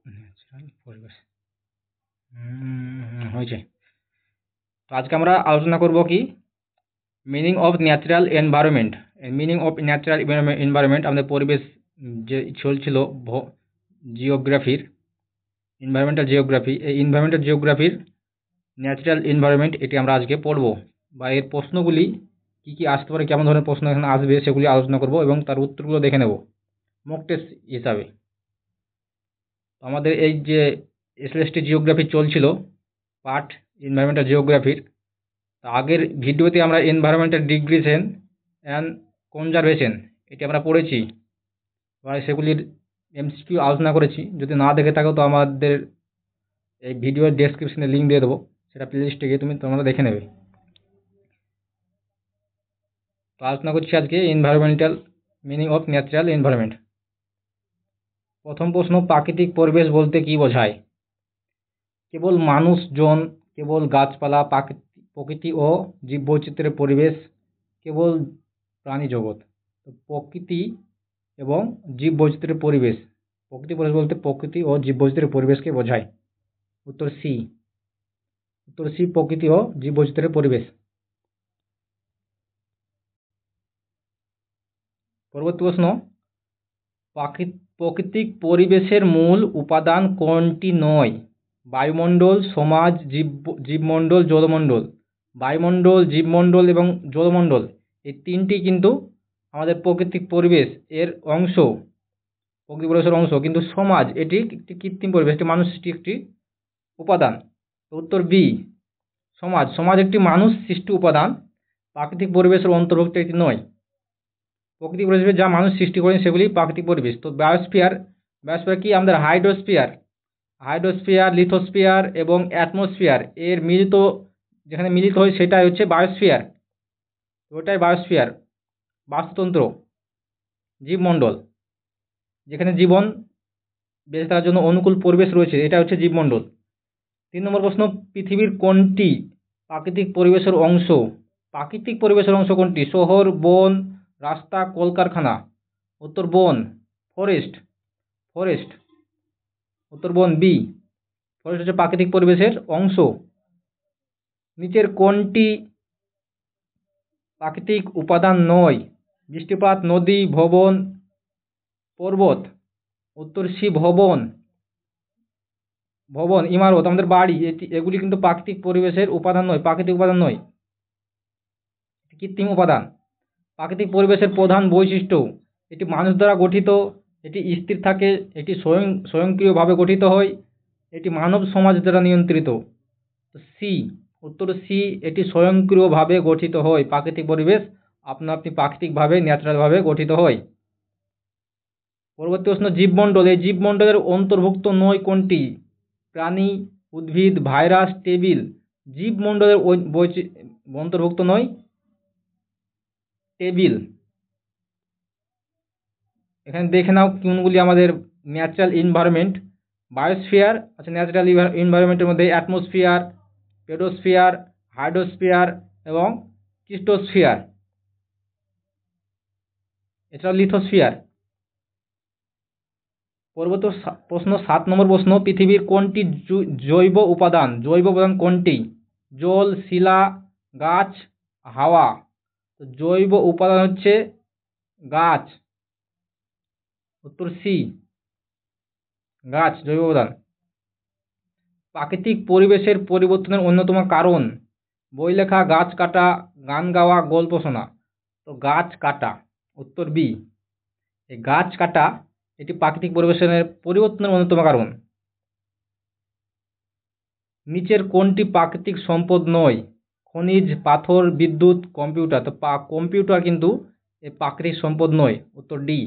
Natural পরিবেশ হয়েছে। তো আজকে আমরা আলোচনা করব কি meaning of natural environment. Meaning of natural environment আমাদের পরিবেশ যে চলছিল জিওগ্রাফির, এনভায়রনমেন্টাল জিওগ্রাফি, এই এনভায়রনমেন্টাল জিওগ্রাফির ন্যাচারাল এনভায়রনমেন্ট এটি আমরা আজকে পড়ব, বা এর প্রশ্নগুলি কী কী আসতে পারে, কেমন ধরনের প্রশ্ন এখানে আসবে সেগুলি আলোচনা করব এবং তার উত্তরগুলো দেখে নেব মক টেস্ট হিসাবে। আমাদের এই যে এসএলএসটি জিওগ্রাফি চলছিল পার্ট এনভায়রনমেন্টাল জিওগ্রাফির, আগের ভিডিওতে আমরা এনভায়রনমেন্টাল ডিগ্রেডেশন অ্যান্ড কনজারভেশন এটি আমরা পড়েছি, বা সেগুলির এমসিকিউ আলোচনা করেছি। যদি না দেখে থাকো তো আমাদের এই ভিডিওর ডেসক্রিপশনে লিঙ্ক দিয়ে দেবো, সেটা প্লেলিস্টে গিয়ে তোমরা দেখে নেবে। তো আলোচনা করছি আজকে environmental meaning of natural environment. প্রথম প্রশ্ন, প্রাকৃতিক পরিবেশ বলতে কী বোঝায়? কেবল মানুষজন, কেবল গাছপালা, প্রকৃতি ও জীববৈচিত্র্যের পরিবেশ, কেবল প্রাণী জগৎ। তো প্রকৃতি এবং জীববৈচিত্র্যের পরিবেশ, প্রকৃতি পরিবেশ বলতে প্রকৃতি ও জীববৈচিত্র্যের পরিবেশকে বোঝায়। উত্তর সি, প্রকৃতি ও জীববৈচিত্র্যের পরিবেশ। পরবর্তী প্রশ্ন, প্রাকৃতিক পরিবেশের মূল উপাদান কোনটি নয়? বায়ুমণ্ডল, সমাজ, জীবমণ্ডল, জলমণ্ডল। বায়ুমণ্ডল, জীবমণ্ডল এবং জলমণ্ডল এই তিনটি কিন্তু আমাদের প্রাকৃতিক পরিবেশ এর অংশ, প্রকৃতিক পরিবেশের অংশ। কিন্তু সমাজ এটি একটি কৃত্রিম পরিবেশ, এটি মানুষ সৃষ্টি একটি উপাদান। উত্তর বি, সমাজ একটি মানুষ সৃষ্টি উপাদান, প্রাকৃতিক পরিবেশের অন্তর্ভুক্ত একটি নয়। প্রাকৃতিক পরিবেশ যা মানুষ সৃষ্টি করেন সেগুলি প্রাকৃতিক পরিবেশ। তো বায়োস্ফিয়ার কি আমাদের হাইড্রোস্ফিয়ার, লিথোস্ফিয়ার এবং অ্যাটমসফিয়ার এর যেখানে মিলিত হয় সেটাই হচ্ছে বায়োস্ফিয়ার। ওটাই বায়োস্ফিয়ার, বাস্তুতন্ত্র, জীবমণ্ডল, যেখানে জীবন বেঁচে থাকার জন্য অনুকূল পরিবেশ রয়েছে, এটা হচ্ছে জীবমণ্ডল। 3 নম্বর প্রশ্ন, পৃথিবীর কোনটি প্রাকৃতিক পরিবেশের অংশ? প্রাকৃতিক পরিবেশের অংশ কোনটি? শহর, বন, রাস্তা, কলকারখানা। উত্তর বন, ফরেস্ট। উত্তর বন, বি, ফরেস্ট হচ্ছে প্রাকৃতিক পরিবেশের অংশ। নিচের কোনটি প্রাকৃতিক উপাদান নয়? বৃষ্টিপাত, নদী, ভবন, পর্বত। উত্তর সি, ভবন, ইমারত, আমাদের বাড়ি, এগুলি কিন্তু প্রাকৃতিক পরিবেশের উপাদান নয়, প্রাকৃতিক উপাদান নয়, কৃত্রিম উপাদান। প্রাকৃতিক পরিবেশের প্রধান বৈশিষ্ট্য, এটি মানুষ দ্বারা গঠিত, এটি স্থির থাকে, এটি স্বয়ংক্রিয়ভাবে গঠিত হয়, এটি মানব সমাজ দ্বারা নিয়ন্ত্রিত। সি, উত্তর সি, এটি স্বয়ংক্রিয়ভাবে গঠিত হয়। প্রাকৃতিক পরিবেশ আপনা আপনি প্রাকৃতিকভাবে, ন্যাচারালভাবে গঠিত হয়। পরবর্তী প্রশ্ন, জীবমণ্ডল, এই জীবমণ্ডলের অন্তর্ভুক্ত নয় কোনটি? প্রাণী, উদ্ভিদ, ভাইরাস, টেবিল। জীবমণ্ডলের অন্তর্ভুক্ত নয় টেবিল। এখানে দেখে নাও কোনগুলি আমাদের ন্যাচারাল এনভায়রনমেন্ট। বায়োস্ফিয়ার আচ্ছা, ন্যাচারাল এনভায়রনমেন্টের মধ্যে অ্যাটমসফিয়ার, পেডোস্ফিয়ার, হাইড্রোস্ফিয়ার এবং ক্রিস্টোস্ফিয়ার, এছাড়াও লিথোস্ফিয়ার। পরবর্তী প্রশ্ন, 7 নম্বর প্রশ্ন, পৃথিবীর কোনটি জৈব উপাদান কোনটি? জল, শিলা, গাছ, হাওয়া। তো জৈব উপাদান হচ্ছে গাছ। উত্তর সি, গাছ জৈব উপাদান। প্রাকৃতিক পরিবেশের পরিবর্তনের অন্যতম কারণ? বই লেখা, গাছ কাটা, গান গাওয়া, গল্প শোনা। তো গাছ কাটা, উত্তর বি, এই গাছ কাটা এটি প্রাকৃতিক পরিবেশের পরিবর্তনের অন্যতম কারণ। নিচের কোনটি প্রাকৃতিক সম্পদ নয়? খনিজ, পাথর, বিদ্যুৎ, কম্পিউটার। তো কম্পিউটার কিন্তু এই প্রাকৃতিক সম্পদ নয়। উত্তর ডি।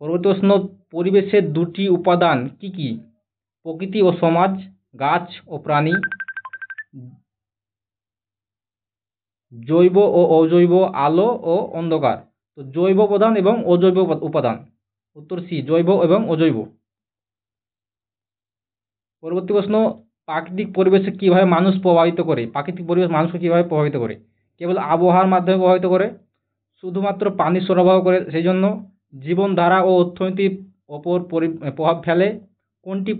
পরবর্তী প্রশ্ন, পরিবেশের দুটি উপাদান কি কি? প্রকৃতি ও সমাজ, গাছ ও প্রাণী, জৈব ও অজৈব, আলো ও অন্ধকার। তো জৈব উপাদান এবং অজৈব উপাদান। উত্তর সি, জৈব এবং অজৈব। পরবর্তী প্রশ্ন, প্রাকৃতিক পরিবেশে কিভাবে মানুষ প্রভাবিত করে? প্রাকৃতিক পরিবেশ মানুষকে কিভাবে প্রভাবিত করে? কেবল আবহাওয়ার মাধ্যমে প্রভাবিত করে, শুধুমাত্র পানি সরবরাহ করে, সেই জন্য জীবনধারা ও অর্থনীতির ওপর প্রভাব ফেলে। কোনটি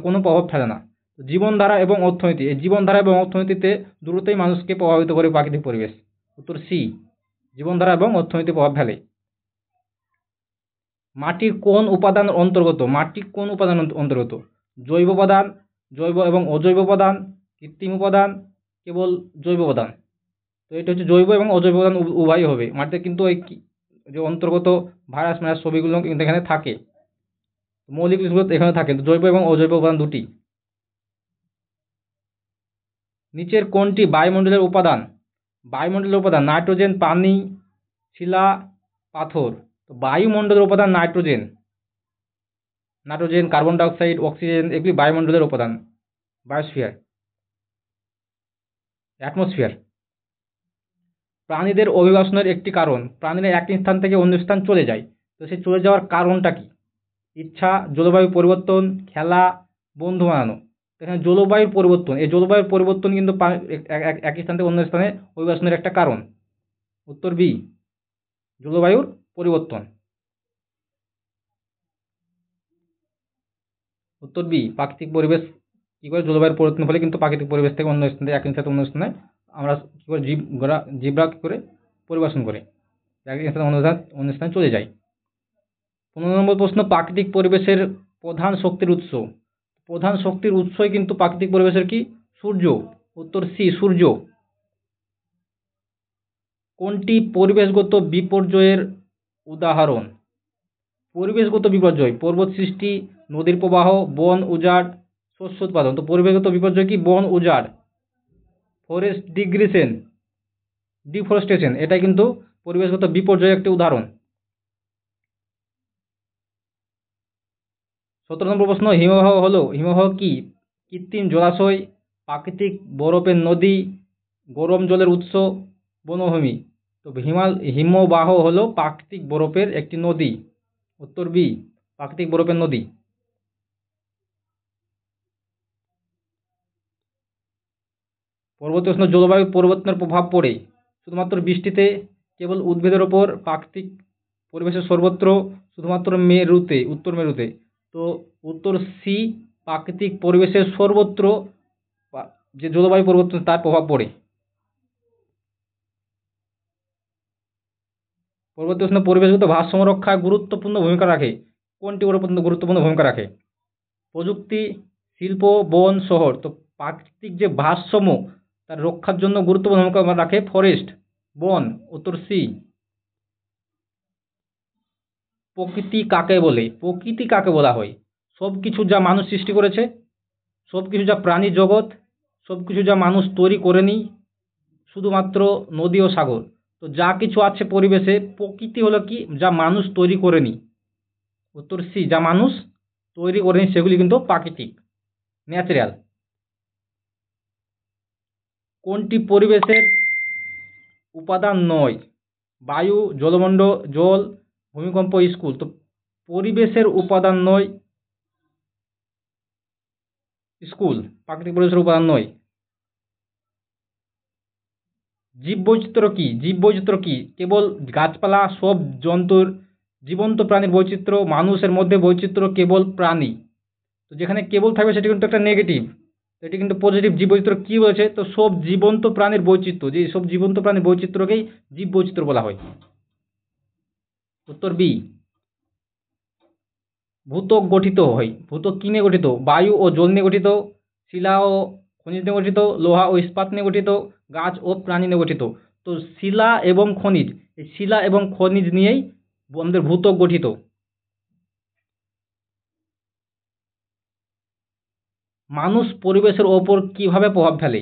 কোনো প্রভাব ফেলে না? জীবনধারা এবং অর্থনীতি, এই জীবনধারা এবং অর্থনীতিতে দুটোতেই মানুষকে প্রভাবিত করে প্রাকৃতিক পরিবেশ। উত্তর সি, জীবনধারা এবং অর্থনীতি প্রভাব ফেলে। মাটির কোন উপাদান অন্তর্গত? মাটি কোন উপাদান অন্তর্গত? জৈব উপাদান, জৈব এবং অজৈব উপাদান, কৃত্রিম উপাদান, কেবল জৈব উপাদান। তো এটা হচ্ছে জৈব এবং অজৈব উপাদান উভয়ই হবে। মাটিতে কিন্তু এই যে অন্তর্গত ভাইরাস ম্যারাস ছবিগুলো কিন্তু এখানে থাকে, মৌলিক জিনিসগুলো এখানে থাকে, জৈব এবং অজৈব উপাদান দুটি। নিচের কোনটি বায়ুমণ্ডলের উপাদান? বায়ুমণ্ডলের উপাদান নাইট্রোজেন, পানি, শিলা, পাথর। তো বায়ুমণ্ডলের উপাদান nitrogen, nitrogen, carbon dioxide, oxygen, এগুলি বায়ুমণ্ডলের উপাদান। Biosphere, atmosphere. প্রাণীদের অভিবাসনের একটি কারণ, প্রাণীরা এক স্থান থেকে অন্য স্থান চলে যায়। তো সেই চলে যাওয়ার কারণটা কি? ইচ্ছা, জলবায়ু পরিবর্তন, খেলা, বন্ধু বানানো। এখানে জলবায়ুর পরিবর্তন, এই জলবায়ুর পরিবর্তন কিন্তু এক স্থান থেকে অন্য স্থানে অভিবাসনের একটা কারণ। উত্তর বি, জলবায়ুর পরিবর্তন। উত্তর বি, প্রাকৃতিক পরিবেশ কি করে জলবায়ুর পরিবর্তন ফলে কিন্তু প্রাকৃতিক পরিবেশ থেকে অন্য স্থানে, এক স্থান থেকে অন্য স্থানে আমরা কি করে জীবরা কি করে পরিবেশন করে এক স্থানে অন্য স্থানে চলে যায়। 15 নম্বর প্রশ্ন, প্রাকৃতিক পরিবেশের প্রধান শক্তির উৎস। প্রধান শক্তির উৎসই কিন্তু প্রাকৃতিক পরিবেশের কি? সূর্য। উত্তর সি, সূর্য। কোনটি পরিবেশগত বিপর্যয়ের উদাহরণ? পরিবেশগত বিপর্যয়, পর্বত সৃষ্টি, নদীর প্রবাহ, বন উজাড়, শস্য উৎপাদন। তো পরিবেশগত বিপর্যয় কি? বন উজাড়, ফরেস্ট ডিফরেস্টেশন, এটা কিন্তু পরিবেশগত বিপর্যয়ের একটি উদাহরণ। 17 নম্বর প্রশ্ন, হিমবাহ কি? কৃত্রিম জলাশয়, প্রাকৃতিক বরফের নদী, গরম জলের উৎস, বনভূমি। তো হিমবাহ হলো প্রাকৃতিক বরফের একটি নদী। উত্তর বি, প্রাকৃতিক বরফের নদী। পরবর্তী প্রশ্ন, জলবায়ু পরিবর্তনের প্রভাব পড়ে শুধুমাত্র বৃষ্টিতে, কেবল উদ্ভিদের ওপর, প্রাকৃতিক পরিবেশের সর্বত্র, শুধুমাত্র মেরুতে, উত্তর মেরুতে। তো উত্তর সি, প্রাকৃতিক পরিবেশের সর্বত্র যে জলবায়ু পরিবর্তন তার প্রভাব পড়ে। পরবর্তী প্রশ্ন, পরিবেশগত ভারসাম্য রক্ষায় গুরুত্বপূর্ণ ভূমিকা রাখে। কোনটি গুরুত্বপূর্ণ ভূমিকা রাখে? প্রযুক্তি, শিল্প, বন, শহর। তো প্রাকৃতিক যে ভারসাম্য তার রক্ষার জন্য গুরুত্বপূর্ণ ভূমিকা রাখে ফরেস্ট, বন। উত্তর সি। প্রকৃতি কাকে বলে? প্রকৃতি কাকে বলা হয়? সবকিছু যা মানুষ সৃষ্টি করেছে, সবকিছু যা প্রাণী জগৎ, সবকিছু যা মানুষ তৈরি করেনি, শুধুমাত্র নদী ও সাগর। তো যা কিছু আছে পরিবেশে, প্রকৃতি হলো কি? যা মানুষ তৈরি করেনি। উত্তর সি, যা মানুষ তৈরি করেনি সেগুলি কিন্তু প্রাকৃতিক, ন্যাচারাল। কোনটি পরিবেশের উপাদান নয়? বায়ু, জল, ভূমিকম্প, স্কুল। তো পরিবেশের উপাদান নয় স্কুল, প্রাকৃতিক পরিবেশের উপাদান নয়। জীববৈচিত্র্য কি? কেবল গাছপালা, সব জন্তুর, জীবন্ত প্রাণীর বৈচিত্র্য, মানুষের মধ্যে বৈচিত্র্য, কেবল প্রাণী। তো যেখানে কেবল থাকবে সেটা কিন্তু একটা নেগেটিভ, এটি কিন্তু পজিটিভ। জীববৈচিত্র্য কি বলেছে? তো সব জীবন্ত প্রাণীর বৈচিত্র্য, যে সব জীবন্ত প্রাণীর বৈচিত্র্যকেই জীববৈচিত্র্য বলা হয়। উত্তর বি। ভূত্বক গঠিত হয়, ভূত্বক কি নিয়ে গঠিত? বায়ু ও জল নিয়ে গঠিত, শিলা ও খনিজ নিয়ে গঠিত, লোহা ও ইস্পাত নিয়ে গঠিত, গাছ ও প্রাণী নিয়ে গঠিত। তো শিলা এবং খনিজ, এই শিলা এবং খনিজ নিয়েই আমাদের ভূত্বক গঠিত। মানুষ পরিবেশের ওপর কিভাবে প্রভাব ফেলে?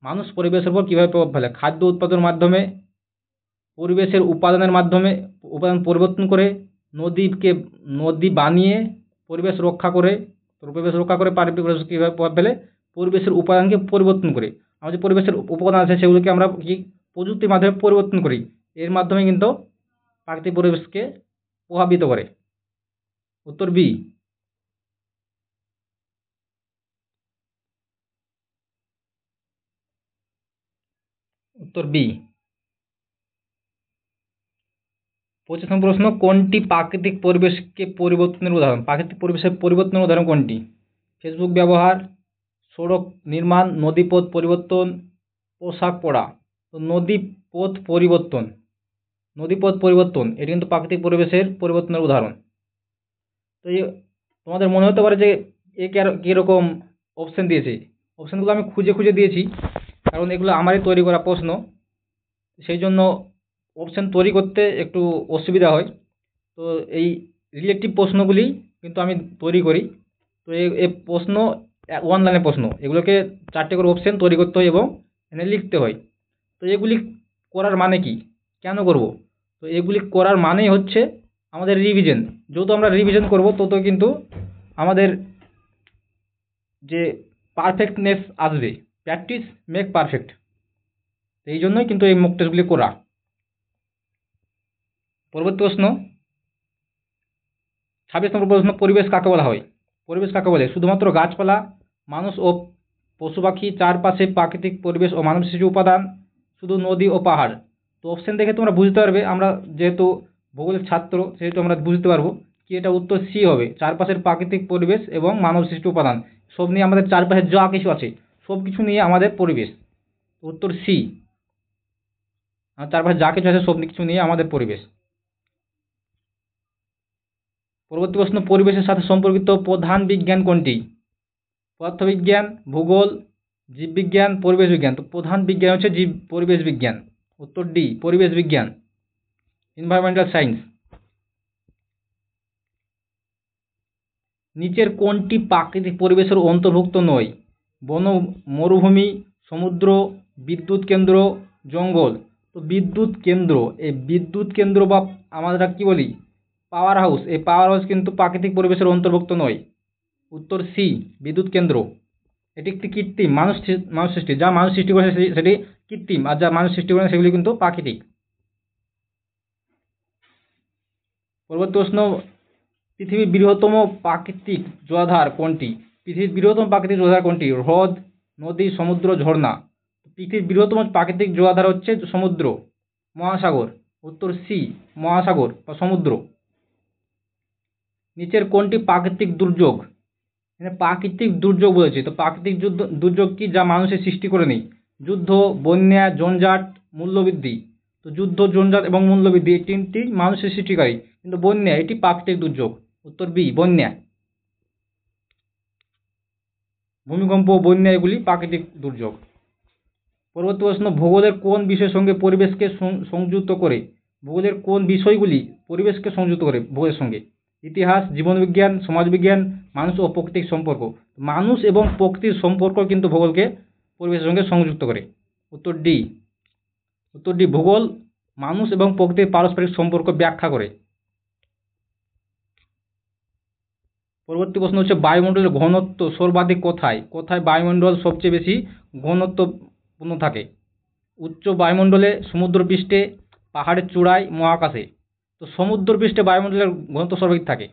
মানুষ পরিবেশের উপর কিভাবে প্রভাব ফেলে? খাদ্য উৎপাদনের মাধ্যমে, পরিবেশের উপাদানের মাধ্যমে, উপাদান পরিবর্তন করে, নদী বানিয়ে পরিবেশ রক্ষা করে। পরিবেশ রক্ষা করে পরিবেশ কীভাবে প্রভাব ফেলে? পরিবেশের উপাদানকে পরিবর্তন করে। আমাদের যে পরিবেশের উপাদান আছে সেগুলোকে আমরা কি প্রযুক্তির মাধ্যমে পরিবর্তন করি, এর মাধ্যমে কিন্তু প্রাকৃতিক পরিবেশকে প্রভাবিত করে। উত্তর বি। উত্তর বি। 25 নম্বর প্রশ্ন, কোনটি প্রাকৃতিক পরিবেশকে পরিবর্তনের উদাহরণ? প্রাকৃতিক পরিবেশের পরিবর্তনের উদাহরণ কোনটি? ফেসবুক ব্যবহার, সড়ক নির্মাণ, নদীপথ পরিবর্তন, পোশাক পরা। তো নদীপথ পরিবর্তন এটি কিন্তু প্রাকৃতিক পরিবেশের পরিবর্তনের উদাহরণ। তো তোমাদের মনে হতে পারে যে কিরকম অপশন দিয়েছে। অপশনগুলো আমি খুঁজে খুঁজে দিয়েছি, কারণ এগুলো আমারই তৈরি করা প্রশ্ন, সেই জন্য অপশন তৈরি করতে একটু অসুবিধা হয়। তো এই রিলেটিভ প্রশ্নগুলি কিন্তু আমি তৈরি করি। তো এই প্রশ্ন ওয়ান লাইনের প্রশ্ন, এগুলোকে 4টে করে অপশন তৈরি করতে হয় এবং এখানে লিখতে হয়। তো এগুলি করার মানে কি, কেন করব? তো এগুলি করার মানেই হচ্ছে আমাদের রিভিশন। যত আমরা রিভিশন করব তত কিন্তু আমাদের যে পারফেক্টনেস আসবে। Practice make perfect. এই জন্যই কিন্তু এই মক টেস্টগুলি করা। পরবর্তী প্রশ্ন, 26 নম্বর প্রশ্ন, পরিবেশ কাকে বলা হয়? পরিবেশ কাকে বলে? শুধুমাত্র গাছপালা, মানুষ ও পশু পাখি, চারপাশে প্রাকৃতিক পরিবেশ ও মানব সৃষ্ট উপাদান, শুধু নদী ও পাহাড়। তো অপশন দেখে তোমরা বুঝতে পারবে, আমরা যেহেতু ভূগোলের ছাত্র সেহেতু আমরা বুঝতে পারবো কি এটা উত্তর সি হবে, চারপাশের প্রাকৃতিক পরিবেশ এবং মানব সৃষ্ট উপাদান। সব নিয়ে আমাদের চারপাশে যা কিছু আছে সব কিছু নিয়ে আমাদের পরিবেশ। উত্তর সি, চারপাশে যা কিছু আছে সব কিছু নিয়ে আমাদের পরিবেশ। পরবর্তী প্রশ্ন, পরিবেশের সাথে সম্পর্কিত প্রধান বিজ্ঞান কোনটি? পদার্থবিজ্ঞান, ভূগোল, জীববিজ্ঞান, পরিবেশ বিজ্ঞান। তো প্রধান বিজ্ঞান হচ্ছে পরিবেশ বিজ্ঞান। উত্তর ডি, পরিবেশ বিজ্ঞান, এনভায়রনমেন্টাল সায়েন্স। নিচের কোনটি প্রাকৃতিক পরিবেশের অন্তর্ভুক্ত নয়? বন, মরুভূমি, সমুদ্র, বিদ্যুৎ কেন্দ্র, জঙ্গল। তো বিদ্যুৎ কেন্দ্র, এই বিদ্যুৎ কেন্দ্র বা আমরা কি বলি পাওয়ার হাউস, এই পাওয়ার হাউস কিন্তু প্রাকৃতিক পরিবেশের অন্তর্ভুক্ত নয়। উত্তর সি, বিদ্যুৎ কেন্দ্র। এটি একটি কৃত্রিম, মানুষ সৃষ্টি। যা মানুষ সৃষ্টি করেছে সেটি কৃত্রিম, আর যা মানুষ সৃষ্টি করে সেগুলি কিন্তু প্রাকৃতিক। পরবর্তী প্রশ্ন, পৃথিবীর বৃহত্তম প্রাকৃতিক জলাধার কোনটি? পৃথিবীর বৃহত্তম প্রাকৃতিক জলাধার কোনটি? হ্রদ, নদী, সমুদ্র, ঝর্ণা। পৃথিবীর বৃহত্তম প্রাকৃতিক জলাধার হচ্ছে সমুদ্র, মহাসাগর। উত্তর সি, মহাসাগর বা সমুদ্র। নিচের কোনটি প্রাকৃতিক দুর্যোগ? এখানে প্রাকৃতিক দুর্যোগ বলেছে। তো প্রাকৃতিক দুর্যোগ কি যা মানুষের সৃষ্টি করে নেই? যুদ্ধ, বন্যা, জঞ্জাট, মূল্যবৃদ্ধি। তো যুদ্ধ, জঞ্জাট এবং মূল্যবৃদ্ধি এই তিনটি মানুষের সৃষ্টিকারী, কিন্তু বন্যা এটি প্রাকৃতিক দুর্যোগ। উত্তর বি, বন্যা। ভূমিকম্প, বন্যা এগুলি প্রাকৃতিক দুর্যোগ। পরবর্তী প্রশ্ন, ভূগোলের কোন বিষয়ের সঙ্গে পরিবেশকে সংযুক্ত করে? ভূগোলের কোন বিষয়গুলি পরিবেশকে সংযুক্ত করে ভূগোলের সঙ্গে? ইতিহাস, জীবনবিজ্ঞান, সমাজবিজ্ঞান, মানুষ ও প্রকৃতির সম্পর্ক। মানুষ এবং প্রকৃতির সম্পর্ক কিন্তু ভূগোলকে পরিবেশের সঙ্গে সংযুক্ত করে। উত্তর ডি, ভূগোল মানুষ এবং প্রকৃতির পারস্পরিক সম্পর্ক ব্যাখ্যা করে। পরবর্তী প্রশ্ন হচ্ছে, বায়ুমণ্ডলের ঘনত্ব সর্বাধিক কোথায়? কোথায় বায়ুমণ্ডল সবচেয়ে বেশি ঘনত্বপূর্ণ থাকে? উচ্চ বায়ুমণ্ডলে, সমুদ্রপৃষ্ঠে, পাহাড়ের চূড়ায়, মহাকাশে। তো সমুদ্রপৃষ্ঠে বায়ুমণ্ডলের ঘনত্ব সর্বাধিক থাকে।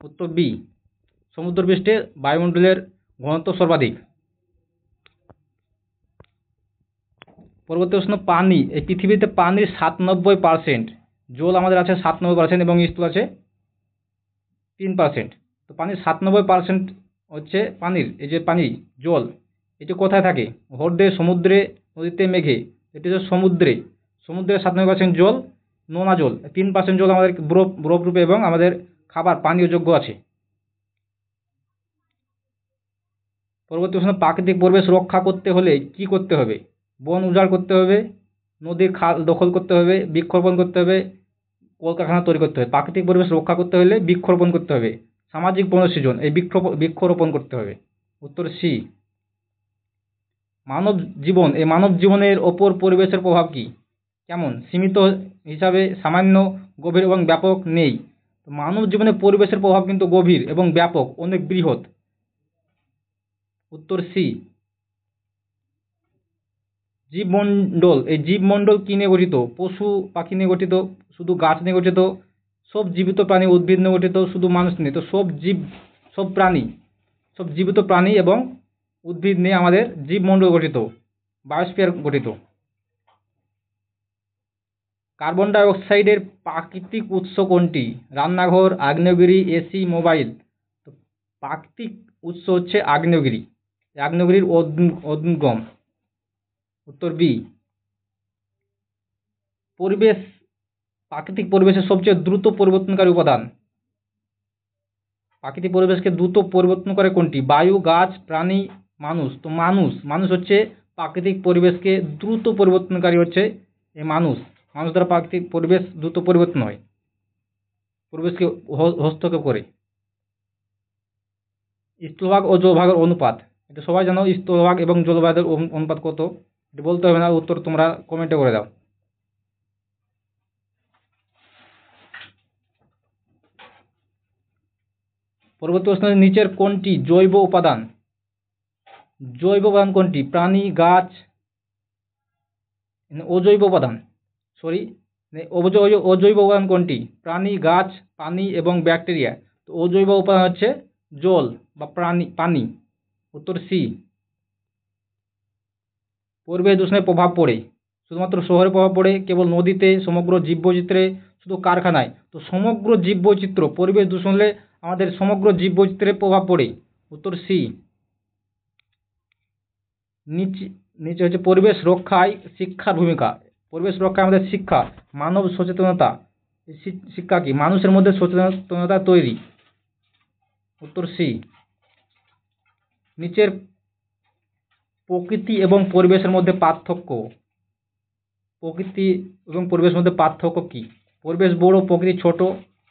উত্তর বি, সমুদ্রপৃষ্ঠে বায়ুমণ্ডলের ঘনত্ব সর্বাধিক। পরবর্তী প্রশ্ন, পানি। এই পৃথিবীতে পানির 97%, জল আমাদের আছে 97% এবং স্থল আছে 3%। তো পানির 97% হচ্ছে পানির, এই যে পানি জল এটি কোথায় থাকে? হ্রদে, সমুদ্রে, নদীতে, মেঘে। এটি হচ্ছে সমুদ্রে। সমুদ্রের 97% জল নোনা জল, 3% জল আমাদের বরফ রূপে এবং আমাদের খাবার পানীয় যোগ্য আছে। পরবর্তী প্রশ্ন, প্রাকৃতিক পরিবেশ রক্ষা করতে হলে কি করতে হবে? বন উজাড় করতে হবে, নদীর খাল দখল করতে হবে, বৃক্ষরোপণ করতে হবে, কলকারখানা তৈরি করতে হবে। প্রাকৃতিক পরিবেশ রক্ষা করতে হলে বৃক্ষরোপণ করতে হবে, সামাজিক বনসৃজন, এই বৃক্ষরোপণ করতে হবে। উত্তর সি। মানব জীবন, এই মানব জীবনের ওপর পরিবেশের প্রভাব কি? কেমন? সীমিত হিসাবে, সামান্য, গভীর এবং ব্যাপক নেই। মানব জীবনে পরিবেশের প্রভাব কিন্তু গভীর এবং ব্যাপক, অনেক বৃহৎ। উত্তর সি। জীবমণ্ডল, এই জীবমণ্ডল কি নিয়ে গঠিত? পশু পাখি নিয়ে গঠিত, শুধু গাছ নিয়ে গঠিত, সব জীবিত প্রাণী, উদ্ভিদ নিয়ে গঠিত, শুধু মানুষ নিয়ে। তো সব প্রাণী, সব জীবিত প্রাণী এবং উদ্ভিদ নিয়ে আমাদের জীবমণ্ডল গঠিত, বায়োস্ফিয়ার গঠিত। কার্বন ডাই অক্সাইডের প্রাকৃতিক উৎস কোনটি? রান্নাঘর, আগ্নেয়গিরি, এসি, মোবাইল। তো প্রাকৃতিক উৎস হচ্ছে আগ্নেয়গিরি। আগ্নেয়গিরির উদ্গম। উত্তর বি। পরিবেশ, প্রাকৃতিক পরিবেশের সবচেয়ে দ্রুত পরিবর্তনকারী উপাদান। প্রাকৃতিক পরিবেশকে দ্রুত পরিবর্তন করে কোনটি? বায়ু, গাছ, প্রাণী, মানুষ। তো মানুষ হচ্ছে প্রাকৃতিক পরিবেশকে দ্রুত পরিবর্তনকারী হচ্ছে এই মানুষ। মানুষ দ্বারা প্রাকৃতিক পরিবেশ দ্রুত পরিবর্তন হয়, পরিবেশকে হস্তক্ষেপ করে। স্থলভাগ ও জলভাগের অনুপাত, এটা সবাই জানো। স্থলভাগ এবং জলভাগের অনুপাত কত? এটা বলতে হবে না, উত্তর তোমরা কমেন্টে করে দাও। পরবর্তী প্রশ্ন, নিচের কোনটি জৈব উপাদান? জৈব উপাদান কোনটি? প্রাণী, গাছ, অজৈব উপাদান, সরি, অজৈব উপাদান কোনটি? প্রাণী, গাছ, পানি এবং ব্যাকটেরিয়া। তো অজৈব উপাদান হচ্ছে জল বা পানি। উত্তর সি। পরিবেশ দূষণের প্রভাব পড়ে শুধুমাত্র শহরে প্রভাব পড়ে, কেবল নদীতে, সমগ্র জীববৈচিত্র্যে, শুধু কারখানায়? তো সমগ্র জীববৈচিত্র্য, পরিবেশ দূষণ হলে আমাদের সমগ্র জীববৈচিত্র্যের প্রভাব পড়ে। উত্তর সি। নিচে হচ্ছে পরিবেশ রক্ষায় শিক্ষার ভূমিকা। পরিবেশ রক্ষায় আমাদের শিক্ষা, মানব সচেতনতা। শিক্ষা কি? মানুষের মধ্যে সচেতনতা তৈরি। উত্তর সি। নিচের প্রকৃতি এবং পরিবেশের মধ্যে পার্থক্য। প্রকৃতি এবং পরিবেশের মধ্যে পার্থক্য কি? পরিবেশ বড়, প্রকৃতি ছোট।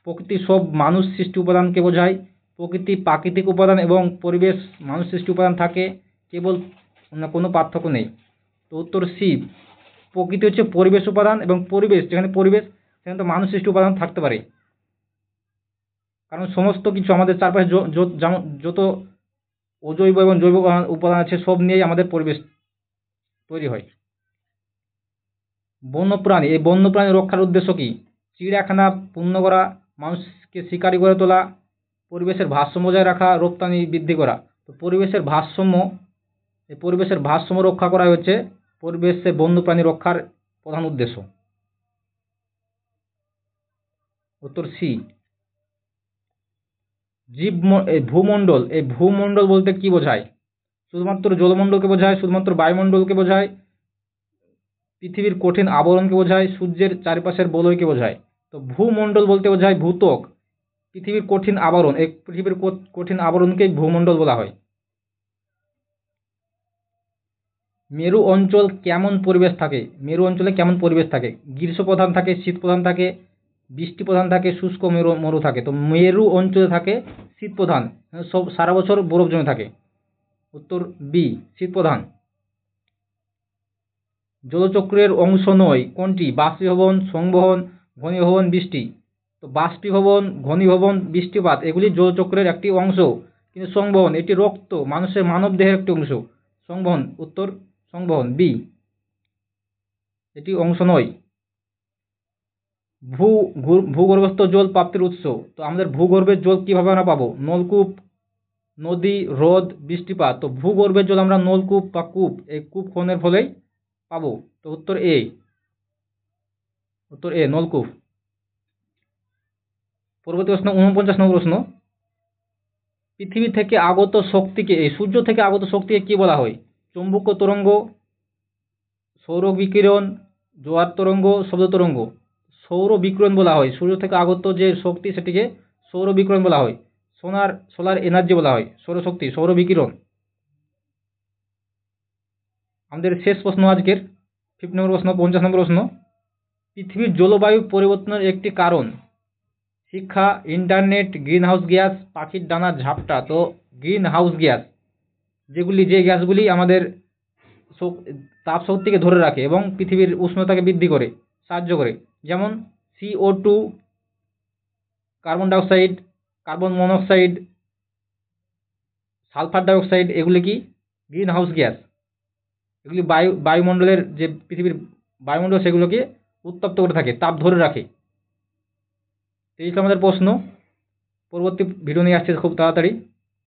প্রকৃতি সব মানুষ সৃষ্টি উপাদানকে বোঝায়। প্রকৃতি প্রাকৃতিক উপাদান এবং পরিবেশ মানুষ সৃষ্টি উপাদান থাকে, কেবল কোনো পার্থক্য নেই। তো উত্তর সি। প্রকৃতি হচ্ছে পরিবেশ উপাদান, এবং পরিবেশ, যেখানে পরিবেশ সেখানে তো মানুষ সৃষ্টি উপাদান থাকতে পারে। কারণ সমস্ত কিছু আমাদের চারপাশে যত অজৈব এবং জৈব উপাদান আছে, সব নিয়েই আমাদের পরিবেশ তৈরি হয়। বন্যপ্রাণী, এই বন্যপ্রাণী রক্ষার উদ্দেশ্য কি? চিড়িয়াখানা পূর্ণ করা, মানুষকে শিকারী করে তোলা, পরিবেশের ভারসাম্য বজায় রাখা, রপ্তানি বৃদ্ধি করা। তো পরিবেশের ভারসাম্য রক্ষা করা হচ্ছে পরিবেশে বন্যপ্রাণী রক্ষার প্রধান উদ্দেশ্য। উত্তর সি। ভূমণ্ডল, এই ভূমণ্ডল বলতে কি বোঝায়? শুধুমাত্র জলমণ্ডলকে বোঝায়, শুধুমাত্র বায়ুমণ্ডলকে বোঝায়, পৃথিবীর কঠিন আবরণকে বোঝায়, সূর্যের চারপাশের বলয়কে বোঝায়? তো ভূমণ্ডল বলতে বোঝায় ভূত্বক, পৃথিবীর কঠিন আবরণ। এই পৃথিবীর কঠিন আবরণকেই ভূমণ্ডল বলা হয়। মেরু অঞ্চল কেমন পরিবেশ থাকে? মেরু অঞ্চলে কেমন পরিবেশ থাকে? গ্রীষ্ম প্রধান থাকে, শীত প্রধান থাকে, বৃষ্টি প্রধান থাকে, শুষ্ক মরু থাকে। তো মেরু অঞ্চলে থাকে শীত প্রধান, সব সারা বছর বরফ জমে থাকে। উত্তর বি, শীত প্রধান। জলচক্রের অংশ নয় কোনটি? বাষ্পীভবন, সংবহন, ঘনীভবন, বৃষ্টি। তো বাষ্পীভবন, ঘনীভবন, বৃষ্টিপাত এগুলি জলচক্রের একটি অংশ। কিন্তু সংবহন, এটি রক্ত, মানব দেহের একটি অংশ। সংবহন, উত্তর সংবহন বি, এটি অংশ নয়। ভূগর্ভস্থ জল প্রাপ্তির উৎস। তো আমাদের ভূগর্ভের জল কিভাবে আমরা পাবো? নলকূপ, নদী, হ্রদ, বৃষ্টিপাত। তো ভূগর্ভের জল আমরা নলকূপ বা কূপ, এই কূপ খননের ফলেই পাবো। তো উত্তর এ, নলকূপ। পরবর্তী প্রশ্ন, 49 নম্বর প্রশ্ন, পৃথিবী থেকে আগত শক্তিকে, এই সূর্য থেকে আগত শক্তিকে কি বলা হয়? চৌম্বকীয় তরঙ্গ, সৌর বিকিরণ, জোয়ার তরঙ্গ, শব্দ তরঙ্গ। সৌর বিকিরণ বলা হয়, সূর্য থেকে আগত যে শক্তি সেটিকে সৌর বিকিরণ বলা হয়। সোলার এনার্জি বলা হয়, সৌরশক্তি, সৌর বিকিরণ। আমাদের শেষ প্রশ্ন আজকের 50 নম্বর প্রশ্ন, 50 নম্বর প্রশ্ন, পৃথিবীর জলবায়ু পরিবর্তনের একটি কারণ। শিক্ষা, ইন্টারনেট, গ্রিন হাউস গ্যাস, পাখির ডানার ঝাপটা। তো গ্রিন হাউস গ্যাস, যে গ্যাসগুলি আমাদের তাপ শক্তিকে ধরে রাখে এবং পৃথিবীর উষ্ণতাকে বৃদ্ধি করে সাহায্য করে, যেমন CO2, carbon dioxide, carbon monoxide, sulphur dioxide, এগুলি কি? Green house gas. এগুলি বায়ুমণ্ডলের যে পৃথিবীর বায়ুমণ্ডল সেগুলোকে উত্তপ্ত করে থাকে, তাপ ধরে রাখে। এই ছিল আমাদের প্রশ্ন। পরবর্তী ভিডিও নিয়ে আসছে খুব তাড়াতাড়ি।